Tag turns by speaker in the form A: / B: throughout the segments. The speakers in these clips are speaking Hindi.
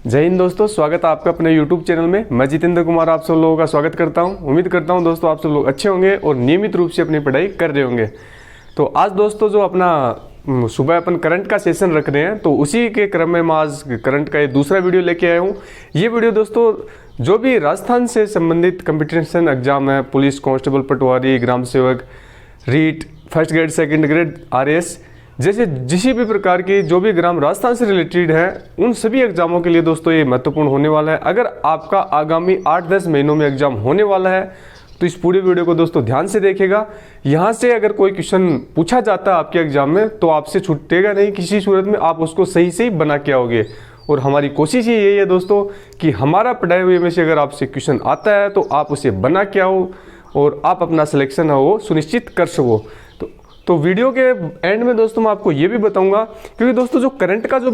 A: जय हिंद दोस्तों, स्वागत है आपका अपने YouTube चैनल में। मैं जितेंद्र कुमार आप सब लोगों का स्वागत करता हूं। उम्मीद करता हूं दोस्तों आप सब लोग अच्छे होंगे और नियमित रूप से अपनी पढ़ाई कर रहे होंगे। तो आज दोस्तों जो अपना सुबह अपन करंट का सेशन रख रहे हैं, तो उसी के क्रम में मैं आज करंट का ये दूसरा वीडियो लेके आया हूँ। ये वीडियो दोस्तों जो भी राजस्थान से संबंधित कंपटीशन एग्जाम है, पुलिस कांस्टेबल, पटवारी, ग्राम सेवक, REET, first grade, second grade, RS जैसे जिस भी प्रकार की जो भी एग्जाम राजस्थान से रिलेटेड है, उन सभी एग्जामों के लिए दोस्तों ये महत्वपूर्ण होने वाला है। अगर आपका आगामी 8-10 महीनों में एग्जाम होने वाला है तो इस पूरे वीडियो को दोस्तों ध्यान से देखेगा। यहाँ से अगर कोई क्वेश्चन पूछा जाता है आपके एग्जाम में तो आपसे छूटेगा नहीं, किसी सूरत में आप उसको सही से बना के आओगे। और हमारी कोशिश ही यही है दोस्तों कि हमारा पढ़ाए हुए में से अगर आपसे क्वेश्चन आता है तो आप उसे बना के आओ और आप अपना सिलेक्शन है वो सुनिश्चित कर सको। तो वीडियो के एंड में दोस्तों मैं आपको ये भी बताऊंगा, क्योंकि दोस्तों जो करंट का जो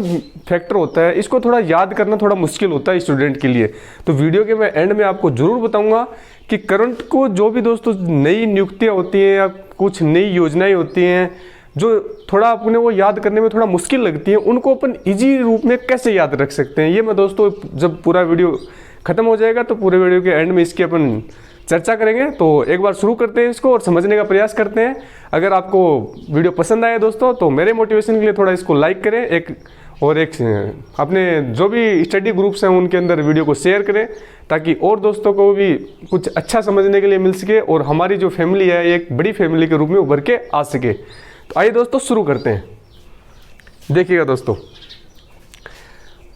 A: फैक्टर होता है इसको थोड़ा याद करना थोड़ा मुश्किल होता है स्टूडेंट के लिए। तो वीडियो के मैं एंड में आपको जरूर बताऊंगा कि करंट को जो भी दोस्तों नई नियुक्तियां होती हैं या कुछ नई योजनाएं होती हैं जो थोड़ा अपने वो याद करने में थोड़ा मुश्किल लगती है, उनको अपन ईजी रूप में कैसे याद रख सकते हैं, ये मैं दोस्तों जब पूरा वीडियो खत्म हो जाएगा तो पूरे वीडियो के एंड में इसकी अपन चर्चा करेंगे। तो एक बार शुरू करते हैं इसको और समझने का प्रयास करते हैं। अगर आपको वीडियो पसंद आए दोस्तों तो मेरे मोटिवेशन के लिए थोड़ा इसको लाइक करें, एक अपने जो भी स्टडी ग्रुप्स हैं उनके अंदर वीडियो को शेयर करें, ताकि और दोस्तों को भी कुछ अच्छा समझने के लिए मिल सके और हमारी जो फैमिली है एक बड़ी फैमिली के रूप में उभर के आ सके। तो आइए दोस्तों शुरू करते हैं। देखिएगा दोस्तों,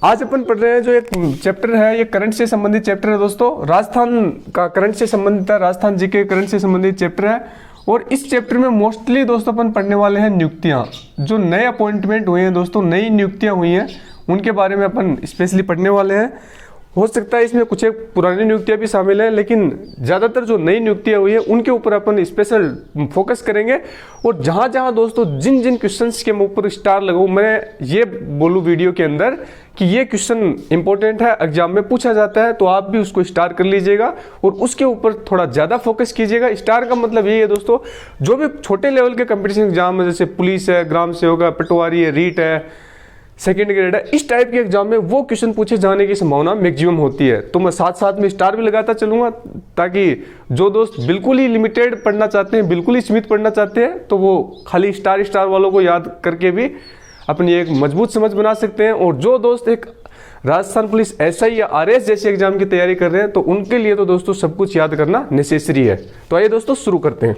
A: आज अपन पढ़ रहे हैं जो एक चैप्टर है, ये करंट से संबंधित चैप्टर है दोस्तों। राजस्थान का करंट से संबंधित है, राजस्थान जी के करंट से संबंधित चैप्टर है। और इस चैप्टर में मोस्टली दोस्तों अपन पढ़ने वाले हैं नियुक्तियां, जो नए अपॉइंटमेंट हुए हैं दोस्तों, नई नियुक्तियां हुई हैं उनके बारे में अपन स्पेशली पढ़ने वाले हैं। हो सकता है इसमें कुछ एक पुरानी नियुक्तियां भी शामिल है, लेकिन ज़्यादातर जो नई नियुक्तियां हुई है उनके ऊपर अपन स्पेशल फोकस करेंगे। और जहां जहां दोस्तों जिन जिन क्वेश्चंस के ऊपर स्टार लगाऊं, मैं ये बोलूं वीडियो के अंदर कि ये क्वेश्चन इंपॉर्टेंट है, एग्जाम में पूछा जाता है, तो आप भी उसको स्टार कर लीजिएगा और उसके ऊपर थोड़ा ज़्यादा फोकस कीजिएगा। स्टार का मतलब यही है दोस्तों, जो भी छोटे लेवल के कंपटीशन एग्जाम है, जैसे पुलिस है, ग्राम सेवक है, पटवारी है, रीट है, सेकेंड ग्रेड है, इस टाइप के एग्जाम में वो क्वेश्चन पूछे जाने की संभावना मैक्सिमम होती है। तो मैं साथ साथ में स्टार भी लगाता चलूंगा, ताकि जो दोस्त बिल्कुल ही लिमिटेड पढ़ना चाहते हैं, बिल्कुल ही सीमित पढ़ना चाहते हैं, तो वो खाली स्टार वालों को याद करके भी अपनी एक मजबूत समझ बना सकते हैं। और जो दोस्त एक राजस्थान पुलिस SI या RS जैसे एग्जाम की तैयारी कर रहे हैं तो उनके लिए तो दोस्तों सब कुछ याद करना नेसेसरी है। तो आइए दोस्तों शुरू करते हैं।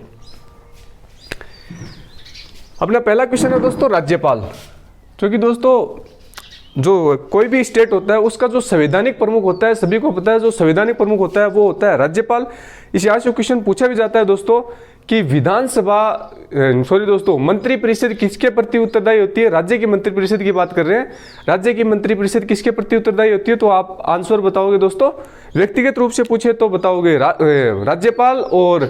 A: अपना पहला क्वेश्चन है दोस्तों राज्यपाल, क्योंकि दोस्तों जो कोई भी स्टेट होता है उसका जो संवैधानिक प्रमुख होता है, सभी को पता है जो संवैधानिक प्रमुख होता है वो होता है राज्यपाल। इस यहाँ से क्वेश्चन पूछा भी जाता है दोस्तों कि मंत्री परिषद किसके प्रति उत्तरदायी होती है। राज्य की मंत्री परिषद की बात कर रहे हैं, राज्य की मंत्री परिषद किसके प्रति उत्तरदायी होती है, तो आप आंसर बताओगे दोस्तों। व्यक्तिगत रूप से पूछे तो बताओगे राज्यपाल, और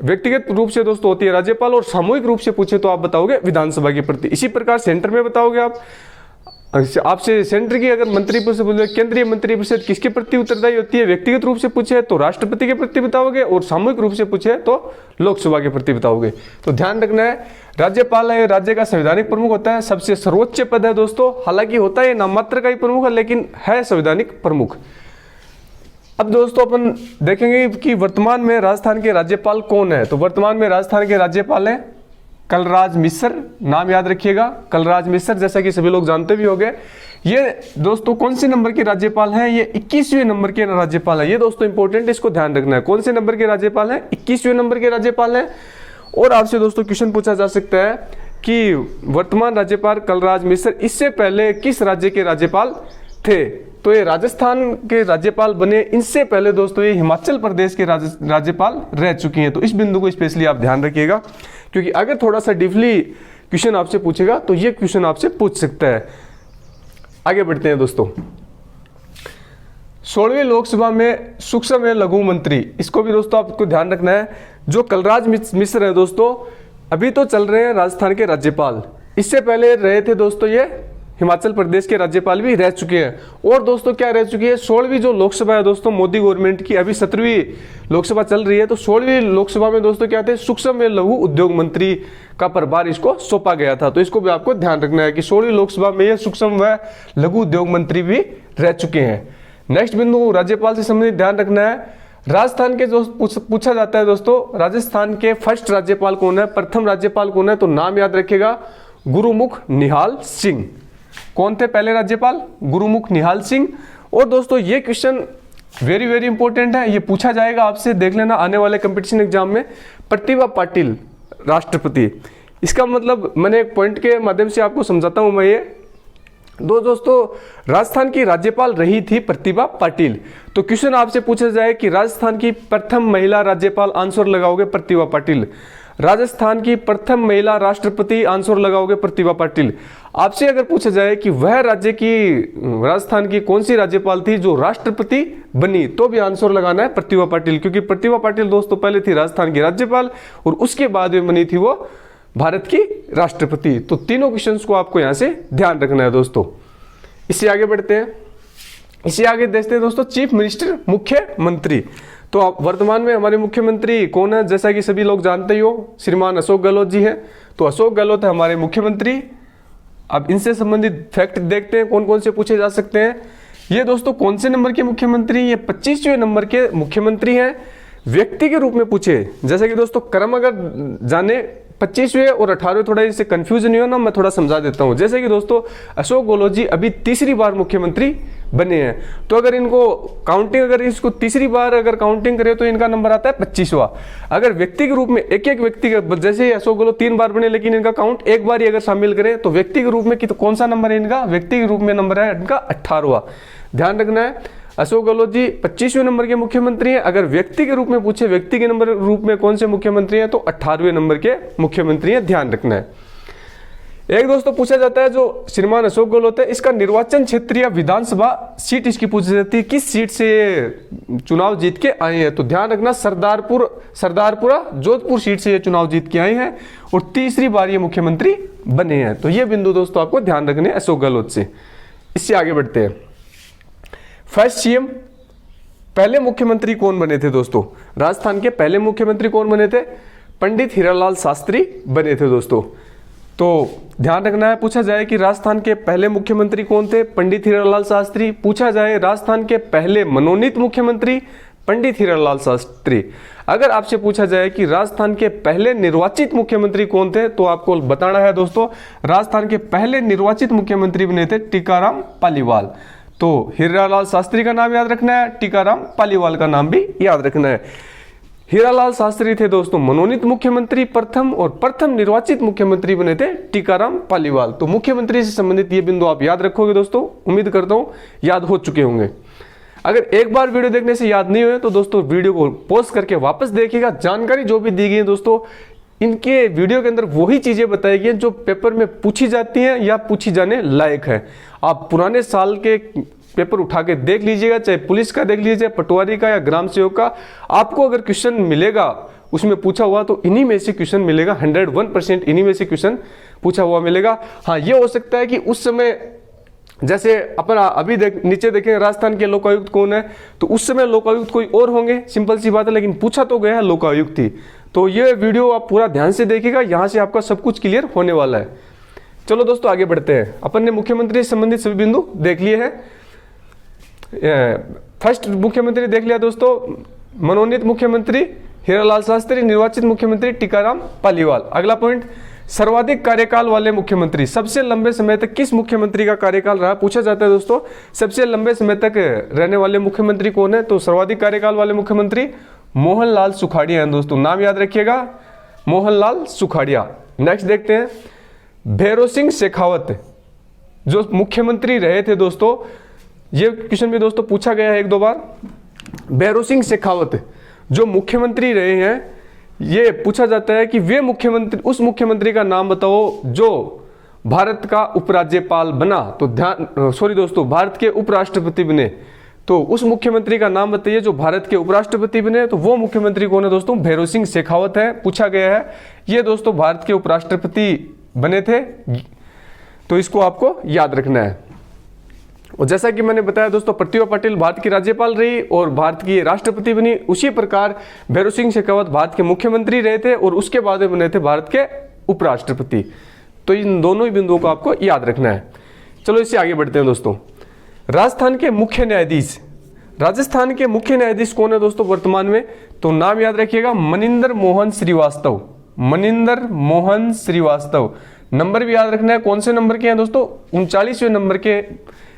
A: व्यक्तिगत रूप से दोस्तों होती है राज्यपाल, और सामूहिक रूप से पूछे तो आप बताओगे विधानसभा के प्रति। इसी प्रकार सेंटर में बताओगे आप, आपसे सेंटर की अगर मंत्री परिषद बोले, केंद्रीय मंत्री परिषद किसके प्रति उत्तरदायी होती है, व्यक्तिगत रूप से पूछे तो राष्ट्रपति के प्रति बताओगे, और सामूहिक रूप से पूछे तो लोकसभा के प्रति बताओगे। तो ध्यान रखना है, राज्यपाल है राज्य का संवैधानिक प्रमुख होता है, सबसे सर्वोच्च पद है दोस्तों। हालांकि होता है नाम मात्र का ही प्रमुख है, लेकिन है संवैधानिक प्रमुख। अब दोस्तों अपन देखेंगे कि वर्तमान में राजस्थान के राज्यपाल कौन है। तो वर्तमान में राजस्थान के राज्यपाल हैं कलराज मिश्र, नाम याद रखिएगा, कलराज मिश्र, जैसा कि सभी लोग जानते भी होंगे। ये दोस्तों कौन से नंबर के राज्यपाल हैं, ये 21वें नंबर के राज्यपाल हैं। ये दोस्तों इंपॉर्टेंट, इसको ध्यान रखना है। कौन से नंबर के राज्यपाल हैं, 21वें नंबर के राज्यपाल हैं। और आपसे दोस्तों क्वेश्चन पूछा जा सकता है कि वर्तमान राज्यपाल कलराज मिश्र इससे पहले किस राज्य के राज्यपाल थे। तो ये राजस्थान के राज्यपाल बने, इनसे पहले दोस्तों ये हिमाचल प्रदेश के राज्यपाल रह चुकी हैं। तो इस बिंदु को स्पेशली आप ध्यान रखिएगा, क्योंकि अगर थोड़ा सा डीपली क्वेश्चन आपसे पूछेगा तो ये क्वेश्चन आपसे पूछ सकता है। आगे बढ़ते हैं दोस्तों। 16वीं लोकसभा में सूक्ष्म एवं लघु मंत्री, इसको भी दोस्तों आपको ध्यान रखना है। जो कलराज मिश्र है दोस्तों, अभी तो चल रहे हैं राजस्थान के राज्यपाल, इससे पहले रहे थे दोस्तों ये हिमाचल प्रदेश के राज्यपाल भी रह चुके हैं। और दोस्तों क्या रह चुकी है, 16वीं जो लोकसभा है दोस्तों मोदी गवर्नमेंट की, अभी 17वीं लोकसभा चल रही है, तो 16वीं लोकसभा में दोस्तों क्या थे, सूक्ष्म व लघु उद्योग मंत्री का प्रभार इसको सौंपा गया था। तो इसको भी आपको ध्यान रखना है कि 16वीं लोकसभा में ये सूक्ष्म व लघु उद्योग मंत्री भी रह चुके हैं। नेक्स्ट बिंदु राज्यपाल से संबंधित ध्यान रखना है, राजस्थान के जो पूछा जाता है दोस्तों, राजस्थान के फर्स्ट राज्यपाल कौन है, प्रथम राज्यपाल कौन है, तो नाम याद रखिएगा, गुरुमुख निहाल सिंह। कौन थे पहले राज्यपाल, गुरुमुख निहाल सिंह। और दोस्तों ये क्वेश्चन वेरी वेरी इंपॉर्टेंट है, ये पूछा जाएगा आपसे, देख लेना आने वाले कंपटीशन एग्जाम में। प्रतिभा पाटिल राष्ट्रपति, इसका मतलब मैंने एक पॉइंट के माध्यम से आपको समझाता हूं मैं ये। दोस्तों राजस्थान की राज्यपाल रही थी प्रतिभा पाटिल। तो क्वेश्चन आपसे पूछा जाए कि राजस्थान की प्रथम महिला राज्यपाल, आंसर लगाओगे प्रतिभा पाटिल। राजस्थान की प्रथम महिला राष्ट्रपति, आंसर लगाओगे प्रतिभा पाटिल। आपसे अगर पूछा जाए कि वह राज्य की, राजस्थान की कौन सी राज्यपाल थी जो राष्ट्रपति बनी, तो भी आंसर लगाना है प्रतिभा पाटिल, क्योंकि प्रतिभा पाटिल दोस्तों पहले थी राजस्थान की राज्यपाल और उसके बाद में बनी थी वो भारत की राष्ट्रपति। तो तीनों क्वेश्चंस को आपको यहां से ध्यान रखना है दोस्तों। इससे आगे बढ़ते हैं, इससे आगे देखते हैं दोस्तों चीफ मिनिस्टर, मुख्यमंत्री। तो वर्तमान में हमारे मुख्यमंत्री कौन है, जैसा कि सभी लोग जानते ही हो, श्रीमान अशोक गहलोत जी हैं। तो अशोक गहलोत है हमारे मुख्यमंत्री। अब इनसे संबंधित फैक्ट देखते हैं कौन कौन से पूछे जा सकते हैं। ये दोस्तों कौन से नंबर के मुख्यमंत्री, ये 25वें नंबर के मुख्यमंत्री हैं। व्यक्ति के रूप में पूछे, जैसे कि दोस्तों क्रम अगर जाने 25वें और 18वें, थोड़ा इससे कंफ्यूजन नहीं हो ना, मैं थोड़ा समझा देता हूं। जैसे कि दोस्तों अशोक गहलोत जी अभी तीसरी बार मुख्यमंत्री बने हैं, तो अगर इनको काउंटिंग, अगर इसको तीसरी बार अगर काउंटिंग करें तो इनका नंबर आता है 25वां। अगर व्यक्ति के रूप में एक एक व्यक्ति, जैसे अशोक गहलोत 3 बार बने लेकिन इनका काउंट एक बार ही अगर शामिल करें तो व्यक्ति के रूप में कौन सा नंबर है इनका, व्यक्ति के रूप में नंबर है इनका 18वां। ध्यान रखना है, अशोक गहलोत जी 25वें नंबर के मुख्यमंत्री हैं। अगर व्यक्ति के रूप में पूछे, व्यक्ति के नंबर रूप में कौन से मुख्यमंत्री हैं, तो 18वें नंबर के मुख्यमंत्री हैं, ध्यान रखना है। एक दोस्तों पूछा जाता है जो श्रीमान अशोक गहलोत है, इसका निर्वाचन क्षेत्र या विधानसभा सीट इसकी पूछी जाती है, किस सीट से ये चुनाव जीत के आए हैं। तो ध्यान रखना, सरदारपुरा जोधपुर सीट से ये चुनाव जीत के आए हैं और तीसरी बार ये मुख्यमंत्री बने हैं। तो ये बिंदु दोस्तों आपको ध्यान रखने अशोक गहलोत से। इससे आगे बढ़ते हैं, फर्स्ट सीएम, पहले मुख्यमंत्री कौन बने थे दोस्तों, राजस्थान के पहले मुख्यमंत्री कौन बने थे, पंडित हीरालाल शास्त्री बने थे दोस्तों। तो ध्यान रखना है, पूछा जाए कि राजस्थान के पहले मुख्यमंत्री कौन थे, पंडित हीरालाल शास्त्री। पूछा जाए राजस्थान के पहले मनोनीत मुख्यमंत्री, पंडित हीरालाल शास्त्री। अगर आपसे पूछा जाए कि राजस्थान के पहले निर्वाचित मुख्यमंत्री कौन थे, तो आपको बताना है दोस्तों राजस्थान के पहले निर्वाचित मुख्यमंत्री बने थे टीकाराम पालीवाल। तो हीरालाल शास्त्री का नाम याद रखना है, टीकाराम पालीवाल का नाम भी याद रखना है। हीरालाल शास्त्री थे दोस्तों मनोनीत मुख्यमंत्री प्रथम, और प्रथम निर्वाचित मुख्यमंत्री बने थे टीकाराम पालीवाल। तो मुख्यमंत्री से संबंधित ये बिंदु आप याद रखोगे दोस्तों, उम्मीद करता हूं याद हो चुके होंगे। अगर एक बार वीडियो देखने से याद नहीं हुए तो दोस्तों वीडियो को पॉज करके वापस देखिएगा। जानकारी जो भी दी गई है दोस्तों, इनके वीडियो के अंदर वही चीजें बताई गई जो पेपर में पूछी जाती हैं या पूछी जाने लायक है। आप पुराने साल के पेपर उठा के देख लीजिएगा, चाहे पुलिस का देख लीजिए, पटवारी का या ग्राम सेवक का, आपको अगर क्वेश्चन मिलेगा उसमें पूछा हुआ तो इन्हीं में से क्वेश्चन मिलेगा, 101% इन्हीं में से क्वेश्चन पूछा हुआ मिलेगा। हाँ, ये हो सकता है कि उस समय जैसे अपन अभी नीचे देखेंगे राजस्थान के लोकायुक्त कौन है, तो उस समय लोकायुक्त कोई और होंगे, सिंपल सी बात है, लेकिन पूछा तो गया है लोकायुक्त ही। तो ये वीडियो आप पूरा ध्यान से देखिएगा, यहां से आपका सब कुछ क्लियर होने वाला है। चलो दोस्तों आगे बढ़ते हैं, अपन ने मुख्यमंत्री से संबंधित सभी बिंदु देख लिए हैं। फर्स्ट मुख्यमंत्री देख लिया दोस्तों, मनोनीत मुख्यमंत्री हीरालाल शास्त्री, निर्वाचित मुख्यमंत्री टीकाराम पालीवाल। अगला पॉइंट, सर्वाधिक कार्यकाल वाले मुख्यमंत्री, सबसे लंबे समय तक किस मुख्यमंत्री का कार्यकाल रहा, पूछा जाता है दोस्तों। सबसे लंबे समय तक रहने वाले मुख्यमंत्री कौन है, तो सर्वाधिक कार्यकाल वाले मुख्यमंत्री मोहनलाल सुखाड़िया हैं दोस्तों, नाम याद रखिएगा, मोहनलाल सुखाड़िया। नेक्स्ट देखते हैं, भैरों सिंह शेखावत जो मुख्यमंत्री रहे थे दोस्तों, ये क्वेश्चन भी दोस्तों पूछा गया है 1-2 बार। भैरों सिंह शेखावत जो मुख्यमंत्री रहे हैं, ये पूछा जाता है कि वे मुख्यमंत्री, उस मुख्यमंत्री का नाम बताओ जो भारत का उपराज्यपाल बना, तो भारत के उपराष्ट्रपति बने, तो उस मुख्यमंत्री का नाम बताइए जो भारत के उपराष्ट्रपति बने। तो वो मुख्यमंत्री कौन है दोस्तों, भैरों सिंह शेखावत है, पूछा गया है। ये दोस्तों भारत के उपराष्ट्रपति बने थे। तो इसको आपको याद रखना है। और जैसा कि मैंने बताया दोस्तों, प्रतिभा पाटिल भारत की राज्यपाल रही और भारत की राष्ट्रपति बनी, उसी प्रकार भैरव सिंह शेखावत भारत के मुख्यमंत्री रहे थे और उसके बाद में बने थे भारत के उपराष्ट्रपति। तो इन दोनों ही बिंदुओं को आपको याद रखना है। चलो इससे आगे बढ़ते हैं दोस्तों। राजस्थान के मुख्य न्यायाधीश, राजस्थान के मुख्य न्यायाधीश कौन है दोस्तों वर्तमान में? तो नाम याद रखिएगा, मनिंदर मोहन श्रीवास्तव। मनिंदर मोहन श्रीवास्तव। नंबर भी याद रखना है, कौन से नंबर के हैं दोस्तों? 39वें नंबर के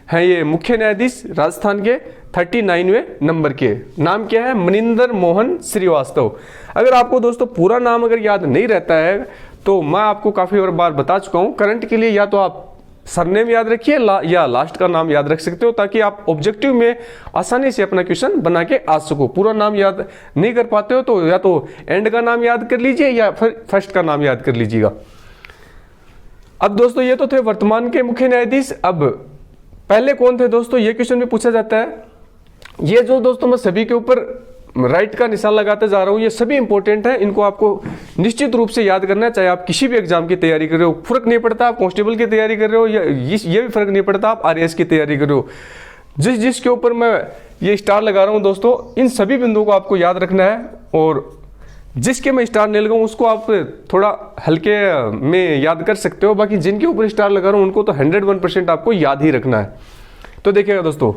A: हैं ये मुख्य न्यायाधीश, राजस्थान के 39वें नंबर के। नाम क्या है? मनिंदर मोहन श्रीवास्तव। अगर आपको दोस्तों पूरा नाम अगर याद नहीं रहता है तो मैं आपको काफी बार बता चुका हूं, करंट के लिए या तो आप सरनेम याद रखिए या लास्ट का नाम याद रख सकते हो, ताकि आप ऑब्जेक्टिव में आसानी से अपना क्वेश्चन बना के आ सको। पूरा नाम याद नहीं कर पाते हो तो या तो एंड का नाम याद कर लीजिए या फिर फर्स्ट का नाम याद कर लीजिएगा। अब दोस्तों ये तो थे वर्तमान के मुख्य न्यायाधीश। अब पहले कौन थे दोस्तों, ये क्वेश्चन भी पूछा जाता है। ये जो दोस्तों मैं सभी के ऊपर राइट का निशान लगाते जा रहा हूं, ये सभी इंपॉर्टेंट है, इनको आपको निश्चित रूप से याद करना है। चाहे आप किसी भी एग्जाम की तैयारी कर रहे हो, फर्क नहीं पड़ता आप कांस्टेबल की तैयारी कर रहे हो या ये भी फर्क नहीं पड़ता आप आरएएस की तैयारी कर रहे हो। जिसके ऊपर मैं ये स्टार लगा रहा हूं दोस्तों, इन सभी बिंदुओं को आपको याद रखना है। और जिसके मैं स्टार नहीं लगाऊं उसको आप थोड़ा हल्के में याद कर सकते हो, बाकी जिनके ऊपर स्टार लगा रहा हूं उनको तो 101% आपको याद ही रखना है। तो देखिएगा दोस्तों,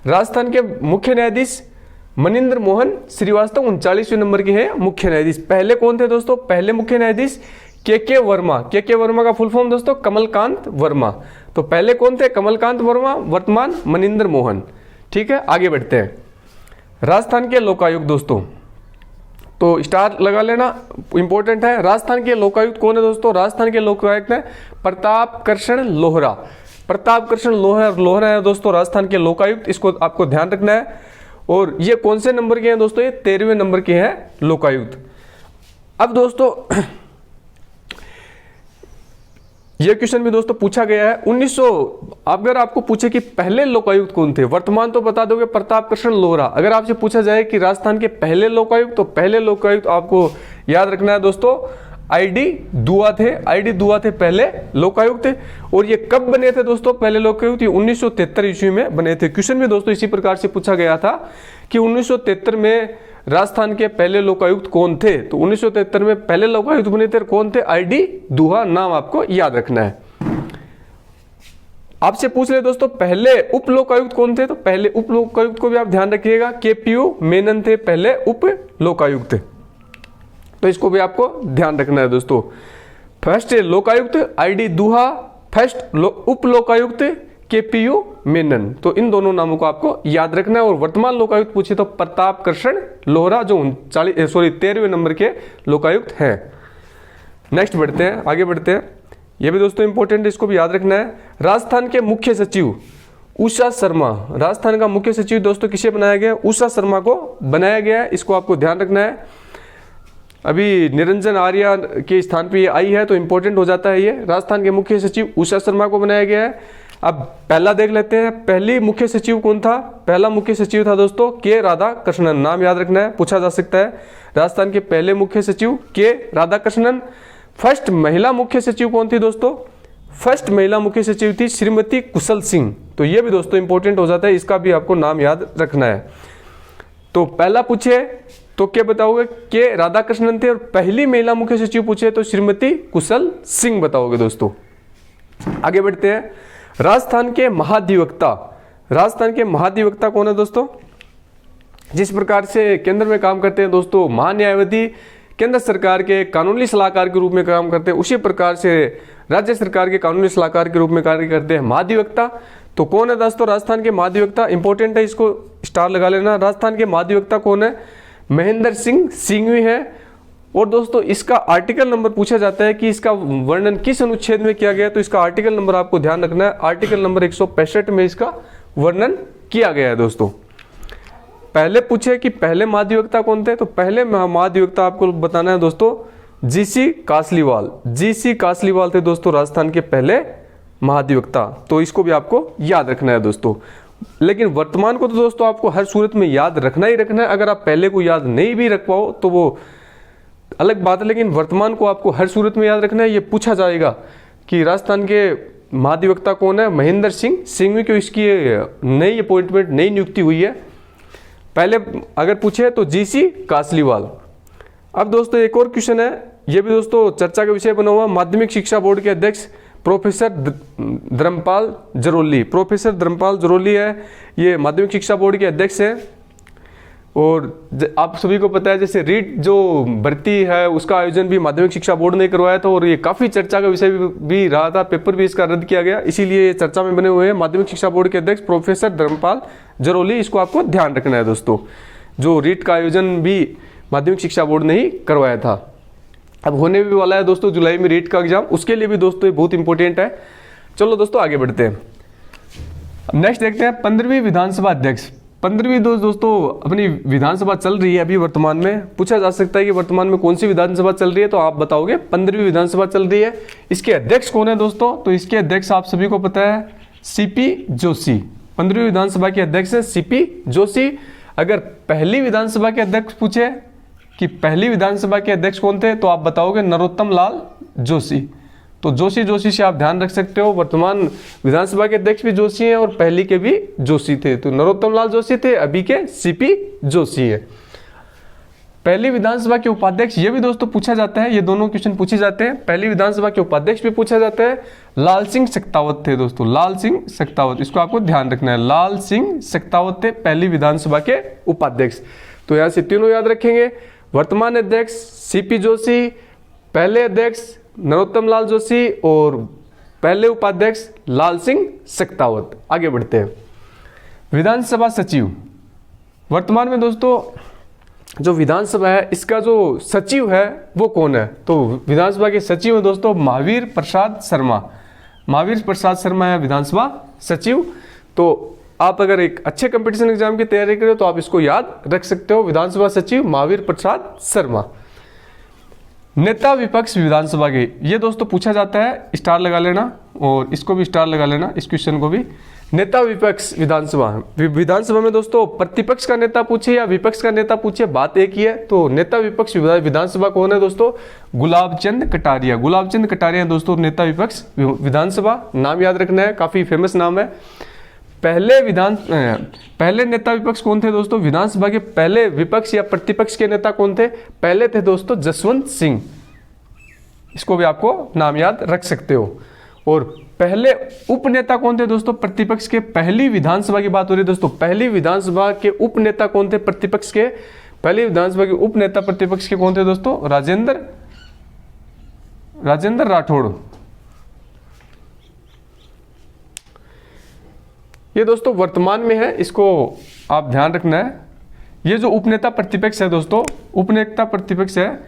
A: राजस्थान के मुख्य न्यायाधीश मनिंदर मोहन श्रीवास्तव 39वें नंबर के हैं मुख्य न्यायाधीश। पहले कौन थे दोस्तों? पहले मुख्य न्यायाधीश के वर्मा। के वर्मा का फुल फॉर्म दोस्तों कमलकांत वर्मा। तो पहले कौन थे? कमलकांत वर्मा, वर्तमान मनिंदर मोहन। ठीक है, आगे बढ़ते हैं। राजस्थान के लोकायुक्त दोस्तों, तो स्टार लगा लेना, इंपॉर्टेंट है। राजस्थान के लोकायुक्त कौन है दोस्तों? राजस्थान के लोकायुक्त है प्रताप कृष्ण लोहरा। प्रताप कृष्ण लोहरा है दोस्तों राजस्थान के लोकायुक्त, इसको आपको ध्यान रखना है। और ये कौन से नंबर के हैं दोस्तों? ये 13वें नंबर के हैं लोकायुक्त। अब दोस्तों ये क्वेश्चन भी दोस्तों पूछा गया है 1900। अगर आपको पूछे कि पहले लोकायुक्त कौन थे, वर्तमान तो बता दोगे प्रताप कृष्ण लोहरा। अगर आपसे पूछा जाए कि राजस्थान के पहले लोकायुक्त, तो पहले लोकायुक्त आपको याद रखना है दोस्तों आईडी दुआ थे। आईडी दुआ थे पहले लोकायुक्त। और ये कब बने थे दोस्तों पहले लोकायुक्त? ये 1973 ईस्वी में बने थे। क्वेश्चन भी दोस्तों इसी प्रकार से पूछा गया था कि 1973 में राजस्थान के पहले लोकायुक्त कौन थे? तो 1973 में पहले लोकायुक्त बने थे, कौन थे? आईडी दुआ। नाम आपको याद रखना है। आपसे पूछ ले दोस्तों पहले उप लोकायुक्त कौन थे? तो पहले उप लोकायुक्त को भी आप ध्यान रखिएगा, केपीयू मेनन थे पहले उप लोकायुक्त। तो इसको भी आपको ध्यान रखना है दोस्तों। फर्स्ट लोकायुक्त आईडी दुहा, फर्स्ट उप लोकायुक्त केपीयू मेनन। तो इन दोनों नामों को आपको याद रखना है। और वर्तमान लोकायुक्त पूछे तो प्रताप कृष्ण लोहरा, जो 13वें नंबर के लोकायुक्त हैं। नेक्स्ट बढ़ते हैं, आगे बढ़ते हैं। ये भी दोस्तों इंपॉर्टेंट, इसको भी याद रखना है। राजस्थान के मुख्य सचिव उषा शर्मा। राजस्थान का मुख्य सचिव दोस्तों किसे बनाया गया? उषा शर्मा को बनाया गया है, इसको आपको ध्यान रखना है। अभी निरंजन आर्या के स्थान पे ये आई है तो इंपॉर्टेंट हो जाता है ये। राजस्थान के मुख्य सचिव उषा शर्मा को बनाया गया है। अब पहला देख लेते हैं, पहली मुख्य सचिव कौन था? पहला मुख्य सचिव था दोस्तों के राधाकृष्णन। नाम याद रखना है, पूछा जा सकता है। राजस्थान के पहले मुख्य सचिव के राधाकृष्णन। फर्स्ट महिला मुख्य सचिव कौन थी दोस्तों? फर्स्ट महिला मुख्य सचिव थी श्रीमती कुशल सिंह। तो ये भी दोस्तों इंपॉर्टेंट हो जाता है, इसका भी आपको नाम याद रखना है। तो पहला पूछे तो क्या बताओगे? के राधाकृष्णन थे। और पहली महिला मुख्य सचिव पूछे तो श्रीमती कुशल सिंह बताओगे दोस्तों। आगे बढ़ते हैं। राजस्थान के महाधिवक्ता। राजस्थान के महाधिवक्ता कौन है दोस्तों? जिस प्रकार से केंद्र में काम करते हैं दोस्तों महान्यायवादी, केंद्र सरकार के कानूनी सलाहकार के रूप में काम करते हैं, उसी प्रकार से राज्य सरकार के कानूनी सलाहकार के रूप में कार्य करते हैं महाधिवक्ता। तो कौन है दोस्तों राजस्थान के महाधिवक्ता? इंपॉर्टेंट है, इसको स्टार लगा लेना। राजस्थान के महाधिवक्ता कौन है? महेंद्र सिंह सिंघवी है। और दोस्तों इसका आर्टिकल नंबर पूछा जाता है कि इसका वर्णन किस अनुच्छेद में किया गया है, तो इसका आर्टिकल नंबर आपको ध्यान रखना है। आर्टिकल नंबर 165 में इसका वर्णन किया गया है दोस्तों। पहले पूछे कि पहले महाधिवक्ता कौन थे, तो पहले महाधिवक्ता आपको बताना है दोस्तों जीसी कासलीवाल। जीसी कासलीवाल थे दोस्तों राजस्थान के पहले महाधिवक्ता। तो इसको भी आपको याद रखना है दोस्तों। लेकिन वर्तमान को तो दोस्तों आपको हर सूरत में याद रखना ही रखना है। अगर आप पहले को याद नहीं भी रख पाओ तो वो अलग बात है, लेकिन वर्तमान को आपको हर सूरत में याद रखना है। ये पूछा जाएगा कि राजस्थान के महाधिवक्ता कौन है? महेंद्र सिंह सिंघवी को इसकी नई अपॉइंटमेंट, नई नियुक्ति हुई है। पहले अगर पूछे तो जीसी कासलीवाल। अब दोस्तों एक और क्वेश्चन है, ये भी दोस्तों चर्चा का विषय बना हुआ। माध्यमिक शिक्षा बोर्ड के अध्यक्ष प्रोफेसर धर्मपाल जरोली। प्रोफेसर धर्मपाल जरोली है, ये माध्यमिक शिक्षा बोर्ड के अध्यक्ष है। और आप सभी को पता है जैसे रीट जो भर्ती है उसका आयोजन भी माध्यमिक शिक्षा बोर्ड ने करवाया था और ये काफी चर्चा का विषय भी रहा था, पेपर भी इसका रद्द किया गया, इसीलिए चर्चा में बने हुए हैं। माध्यमिक शिक्षा बोर्ड के अध्यक्ष प्रोफेसर धर्मपाल जरोली, इसको आपको ध्यान रखना है दोस्तों। जो रीट का आयोजन भी माध्यमिक शिक्षा बोर्ड ने ही करवाया था। अब होने भी वाला है दोस्तों जुलाई में रीट का एग्जाम, उसके लिए भी दोस्तों ये बहुत इंपॉर्टेंट है। चलो दोस्तों आगे बढ़ते हैं। नेक्स्ट देखते हैं 15वीं विधानसभा अध्यक्ष। 15वीं दोस्तों अपनी विधानसभा चल रही है अभी वर्तमान में। पूछा जा सकता है कि वर्तमान में कौन सी विधानसभा चल रही है, तो आप बताओगे 15वीं विधानसभा चल रही है। इसके अध्यक्ष कौन है दोस्तों? तो इसके अध्यक्ष आप सभी को पता है सीपी जोशी। 15वीं विधानसभा के अध्यक्ष है सीपी जोशी। अगर पहली विधानसभा के अध्यक्ष पूछे कि पहली विधानसभा के अध्यक्ष कौन थे, तो आप बताओगे नरोत्तम लाल जोशी। तो जोशी से आप ध्यान रख सकते हो। वर्तमान विधानसभा के अध्यक्ष भी जोशी हैं और पहली के भी जोशी थे। तो नरोत्तम लाल जोशी थे, अभी के सीपी जोशी है। पहली विधानसभा के उपाध्यक्ष, ये भी दोस्तों पूछा जाता है, ये दोनों क्वेश्चन पूछे जाते हैं। पहली विधानसभा के उपाध्यक्ष भी पूछा जाता है, लाल सिंह सख्तावत थे दोस्तों, लाल सिंह सख्तावत, इसको आपको ध्यान रखना है। लाल सिंह सख्तावत थे पहली विधानसभा के उपाध्यक्ष। तो यहां से तीनों याद रखेंगे। वर्तमान अध्यक्ष सीपी जोशी, पहले अध्यक्ष नरोत्तम लाल जोशी और पहले उपाध्यक्ष लाल सिंह सख्तावत। आगे बढ़ते हैं। विधानसभा सचिव, वर्तमान में दोस्तों जो विधानसभा है इसका जो सचिव है वो कौन है? तो विधानसभा के सचिव है दोस्तों महावीर प्रसाद शर्मा। महावीर प्रसाद शर्मा है विधानसभा सचिव। तो आप अगर एक अच्छे कंपटीशन एग्जाम की तैयारी करें तो आप इसको याद रख सकते हो, विधानसभा सचिव महावीर प्रसाद शर्मा। नेता विपक्ष विधानसभा के, ये दोस्तों पूछा जाता है, स्टार लगा लेना और इसको भी स्टार लगा लेना, इस क्वेश्चन को भी। नेता विपक्ष विधानसभा, विधानसभा में दोस्तों प्रतिपक्ष का नेता पूछे या विपक्ष का नेता पूछे, बात एक ही है। तो नेता विपक्ष विधानसभा कौन है दोस्तों? गुलाब चंद कटारिया। गुलाब चंद कटारिया दोस्तों नेता विपक्ष विधानसभा। नाम याद रखना है, काफी फेमस नाम है। पहले नेता विपक्ष कौन थे दोस्तों? विधानसभा के पहले विपक्ष या प्रतिपक्ष के नेता कौन थे? पहले थे दोस्तों जसवंत सिंह। इसको भी आपको नाम याद रख सकते हो। और पहले उपनेता कौन थे दोस्तों प्रतिपक्ष के? पहली विधानसभा की बात हो रही है दोस्तों, पहली विधानसभा के उपनेता कौन थे प्रतिपक्ष के? पहली विधानसभा के उपनेता प्रतिपक्ष के कौन थे दोस्तों? राजेंद्र राठौड़। ये दोस्तों वर्तमान में है, इसको आप ध्यान रखना है। ये जो उपनेता प्रतिपक्ष है दोस्तों, उपनेता प्रतिपक्ष है,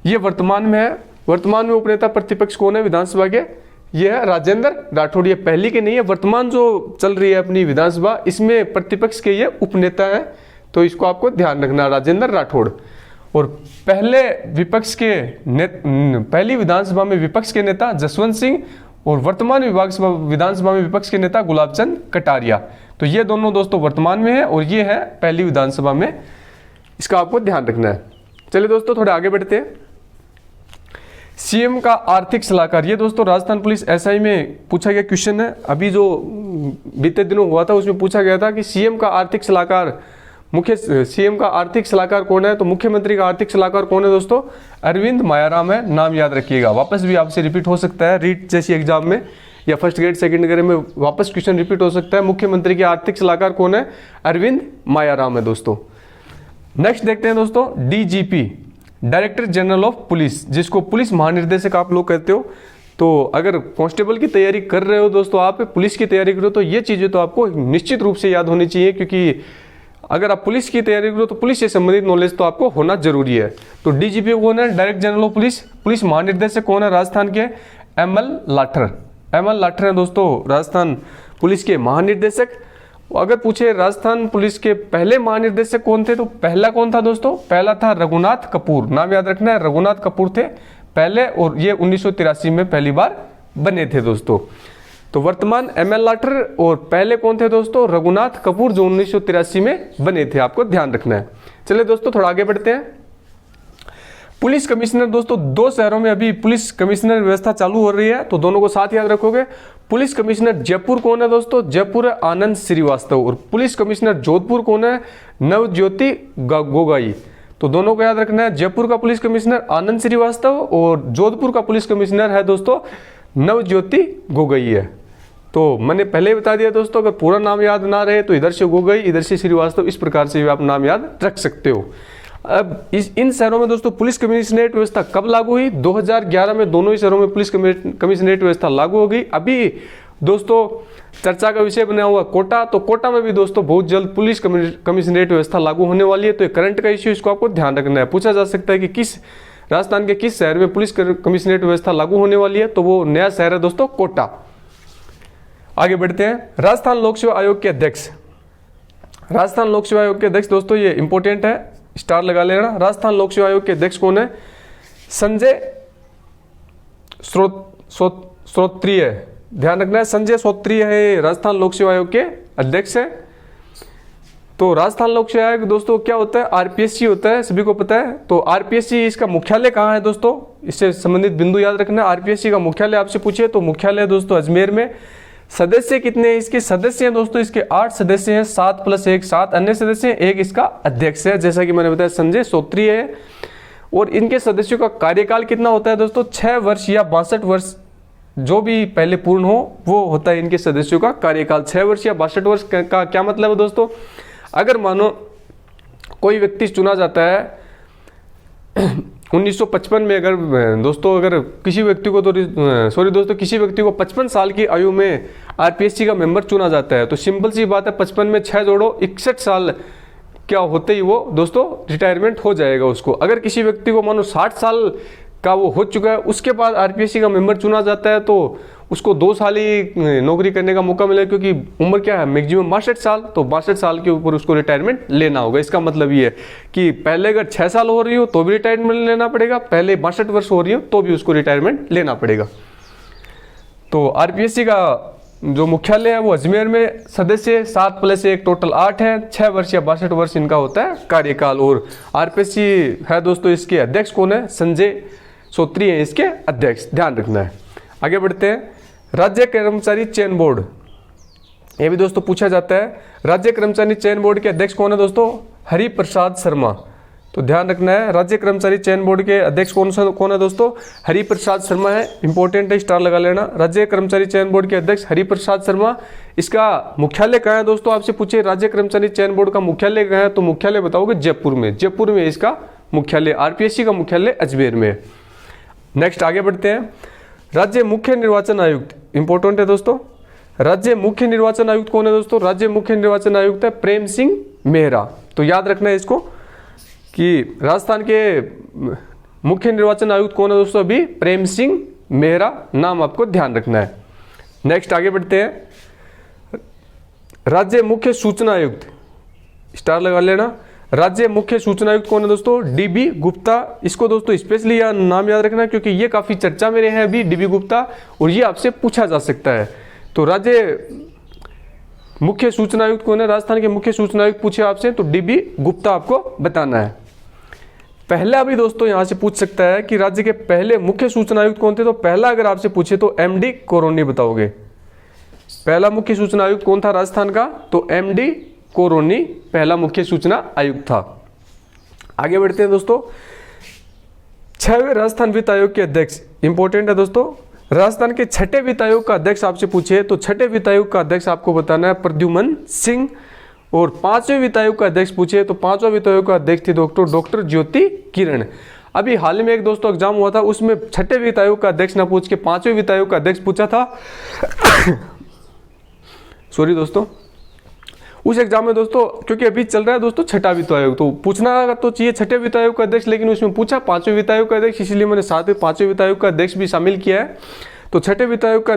A: ये वर्तमान में है। वर्तमान में उपनेता प्रतिपक्ष कौन है विधानसभा के? ये है राजेंद्र राठौड़। ये पहली के नहीं है, वर्तमान जो चल रही है अपनी विधानसभा इसमें प्रतिपक्ष के ये उपनेता है। तो इसको आपको ध्यान रखना, राजेंद्र राठौड़। और पहले विपक्ष के पहली विधानसभा में विपक्ष के नेता जसवंत सिंह और वर्तमान विधानसभा में विपक्ष के नेता गुलाब चंद कटारिया। तो ये दोनों दोस्तों वर्तमान में है और ये है पहली विधानसभा में, इसका आपको ध्यान रखना है। चलिए दोस्तों थोड़े आगे बढ़ते हैं। सीएम का आर्थिक सलाहकार, ये दोस्तों राजस्थान पुलिस एसआई में पूछा गया क्वेश्चन है। अभी जो बीते दिनों हुआ था उसमें पूछा गया था कि सीएम का आर्थिक सलाहकार सीएम का आर्थिक सलाहकार कौन है? तो मुख्यमंत्री का आर्थिक सलाहकार कौन है दोस्तों? अरविंद मायाराम है। नाम याद रखिएगा, वापस भी आपसे रिपीट हो सकता है रीट जैसी एग्जाम में या फर्स्ट ग्रेड सेकंड ग्रेड में वापस क्वेश्चन रिपीट हो सकता है। मुख्यमंत्री के आर्थिक सलाहकार कौन है? अरविंद मायाराम है दोस्तों। नेक्स्ट देखते हैं दोस्तों DGP, director general of police, जिसको पुलिस महानिर्देशक आप लोग कहते हो। तो अगर कांस्टेबल की तैयारी कर रहे हो दोस्तों, आप पुलिस की तैयारी करो तो ये चीजें तो आपको निश्चित रूप से याद होनी चाहिए, क्योंकि अगर आप पुलिस की तैयारी करो तो पुलिस से संबंधित नॉलेज तो आपको होना जरूरी है। तो डीजीपी कौन है? Director general of police. Police महानिर्देशक कौन है राजस्थान के? एमएल लाठर। एमएल लाठर है दोस्तों राजस्थान पुलिस के महानिर्देशक। अगर पूछे राजस्थान पुलिस के पहले महानिर्देशक कौन थे, तो पहला कौन था दोस्तों? पहला था रघुनाथ कपूर। नाम याद रखना है, रघुनाथ कपूर थे पहले और ये 1983 में पहली बार बने थे दोस्तों। तो वर्तमान एमएल लाठर और पहले कौन थे दोस्तों? रघुनाथ कपूर, जो 1983 में बने थे, आपको ध्यान रखना है। चलिए दोस्तों थोड़ा आगे बढ़ते हैं। पुलिस कमिश्नर दोस्तों, दो शहरों में अभी पुलिस कमिश्नर व्यवस्था चालू हो रही है, तो दोनों को साथ याद रखोगे। पुलिस कमिश्नर जयपुर कौन है दोस्तों? जयपुर है आनंद श्रीवास्तव। और पुलिस कमिश्नर जोधपुर कौन है? नवज्योति गोगोई। तो दोनों को याद रखना है, जयपुर का पुलिस कमिश्नर आनंद श्रीवास्तव और जोधपुर का पुलिस कमिश्नर है दोस्तों नवज्योति गोगोई है। तो मैंने पहले ही बता दिया दोस्तों, अगर पूरा नाम याद ना रहे तो इधर से गोगोई, इधर से श्रीवास्तव, इस प्रकार से भी आप नाम याद रख सकते हो। अब इन शहरों में दोस्तों पुलिस कमिश्नरेट व्यवस्था कब लागू हुई? 2011 में दोनों ही शहरों में पुलिस कमिश्नरेट व्यवस्था लागू हो गई। अभी दोस्तों चर्चा का विषय बना हुआ कोटा, तो कोटा में भी दोस्तों बहुत जल्द पुलिस कमिश्नरेट व्यवस्था लागू होने वाली है। तो करंट का इश्यू, इसको आपको ध्यान रखना है। पूछा जा सकता है कि किस राजस्थान के किस शहर में पुलिस कमिश्नरेट व्यवस्था लागू होने वाली है? तो वो नया शहर है दोस्तों कोटा। आगे बढ़ते हैं। राजस्थान लोक सेवा आयोग के अध्यक्ष, राजस्थान लोक सेवा आयोग के अध्यक्ष दोस्तों ये इंपॉर्टेंट है, स्टार लगा लेना। राजस्थान लोक सेवा आयोग के अध्यक्ष कौन है? संजय श्रोत्रिय, ध्यान रखना है, संजय श्रोत्रिय है राजस्थान लोक सेवा आयोग के अध्यक्ष है। तो राजस्थान लोक सेवा आयोग दोस्तों क्या होता है? आरपीएससी होता है, सभी को पता है। तो आरपीएससी इसका मुख्यालय कहाँ है दोस्तों? इससे संबंधित बिंदु याद रखना है। आरपीएससी का मुख्यालय आपसे पूछे तो मुख्यालय दोस्तों अजमेर में। सदस्य कितने हैं इसके? सदस्य हैं दोस्तों इसके 8 सदस्य हैं, 7 + 1 7 अन्य सदस्य हैं, एक इसका अध्यक्ष है, जैसा कि मैंने बताया संजय श्रोत्रिय है। और इनके सदस्यों का कार्यकाल कितना होता है दोस्तों? 6 वर्ष या 62 वर्ष, जो भी पहले पूर्ण हो वो होता है इनके सदस्यों का कार्यकाल। 6 वर्ष या 62 वर्ष का क्या मतलब है दोस्तों? अगर मानो कोई व्यक्ति चुना जाता है 1955 में, अगर दोस्तों अगर किसी व्यक्ति को किसी व्यक्ति को 55 साल की आयु में आरपीएससी का मेंबर चुना जाता है, तो सिंपल सी बात है 55 में 6 जोड़ो 61 साल क्या होते ही वो दोस्तों रिटायरमेंट हो जाएगा उसको। अगर किसी व्यक्ति को मानो 60 साल का वो हो चुका है, उसके बाद आरपीएससी का मेंबर चुना जाता है, तो उसको 2 साल ही नौकरी करने का मौका मिलेगा, क्योंकि उम्र क्या है मैक्सिमम 62 साल, तो 62 साल के ऊपर उसको रिटायरमेंट लेना होगा। इसका मतलब ये है कि पहले अगर 6 साल हो रही हो तो भी रिटायरमेंट लेना पड़ेगा, पहले 62 वर्ष हो रही हो तो भी उसको रिटायरमेंट लेना पड़ेगा। तो आरपीएससी का जो मुख्यालय है वो अजमेर में। सदस्य 7 + 1 टोटल 8 है, 6 वर्ष या 62 वर्ष इनका होता है कार्यकाल। और आरपीएससी है दोस्तों, इसके अध्यक्ष कौन है? संजय श्रोत्रिय है इसके अध्यक्ष, ध्यान रखना है। आगे बढ़ते हैं। राज्य कर्मचारी चयन बोर्ड, ये भी दोस्तों पूछा जाता है। राज्य कर्मचारी चयन बोर्ड के अध्यक्ष कौन है दोस्तों? हरिप्रसाद शर्मा। तो ध्यान रखना है, राज्य कर्मचारी चयन बोर्ड के अध्यक्ष कौन है दोस्तों? हरिप्रसाद शर्मा है, इंपॉर्टेंट है, स्टार लगा लेना। राज्य कर्मचारी चयन बोर्ड के अध्यक्ष हरिप्रसाद शर्मा। इसका मुख्यालय कहाँ है दोस्तों? आपसे पूछे राज्य कर्मचारी चयन बोर्ड का मुख्यालय कहाँ है, तो मुख्यालय बताओगे जयपुर में। जयपुर में इसका मुख्यालय, आरपीएससी का मुख्यालय अजमेर में। नेक्स्ट आगे बढ़ते हैं। राज्य मुख्य निर्वाचन आयुक्त, इंपॉर्टेंट है दोस्तों। राज्य मुख्य निर्वाचन आयुक्त कौन है दोस्तों? राज्य मुख्य निर्वाचन आयुक्त है प्रेम सिंह मेहरा। तो याद रखना है इसको कि राजस्थान के मुख्य निर्वाचन आयुक्त कौन है दोस्तों? अभी प्रेम सिंह मेहरा, नाम आपको ध्यान रखना है। नेक्स्ट आगे बढ़ते हैं। राज्य मुख्य सूचना आयुक्त, स्टार लगा लेना। राज्य मुख्य सूचना आयुक्त कौन है दोस्तों? डीबी गुप्ता। इसको दोस्तों स्पेशली नाम याद रखना, क्योंकि ये काफी चर्चा में रहे हैं अभी, डीबी गुप्ता, और ये आपसे पूछा जा सकता है। तो राज्य मुख्य सूचना आयुक्त कौन है? राजस्थान के मुख्य सूचना आयुक्त पूछे आपसे तो डीबी गुप्ता आपको बताना है। पहला भी दोस्तों यहां से पूछ सकता है कि राज्य के पहले मुख्य सूचना आयुक्त कौन थे, तो पहला अगर आपसे पूछे तो एमडी कोरोनी बताओगे। पहला मुख्य सूचना आयुक्त कौन था राजस्थान का? तो एमडी कोरोनी पहला मुख्य सूचना आयुक्त था। आगे बढ़ते हैं दोस्तों। 6वें राजस्थान वित्त आयोग के अध्यक्ष, इंपॉर्टेंट है दोस्तों। राजस्थान के 6ठे वित्त आयोग का अध्यक्ष आपसे पूछे तो 6ठे वित्त आयोग का अध्यक्ष आपको बताना है प्रद्युमन सिंह। और 5वें वित्त आयोग का अध्यक्ष पूछे तो 5वां वित्त आयोग का अध्यक्ष थी डॉक्टर ज्योति किरण। अभी हाल में एक दोस्तों एग्जाम हुआ था, उसमें 6ठे वित्त आयोग का अध्यक्ष ना पूछ के 5वें वित्त आयोग का अध्यक्ष पूछा था। सॉरी दोस्तों, उस एग्जाम में दोस्तों, क्योंकि अभी चल रहा है दोस्तों 6ठा वित्त आयोग, तो पूछना तो चाहिए 6ठे वित्त आयोग का अध्यक्ष, लेकिन उसमें पूछा 5वें वित्त आयोग का अध्यक्ष, इसलिए मैंने साथ में 5वें वित्त आयोग का अध्यक्ष भी शामिल किया है। तो 6ठे वित्त आयोग का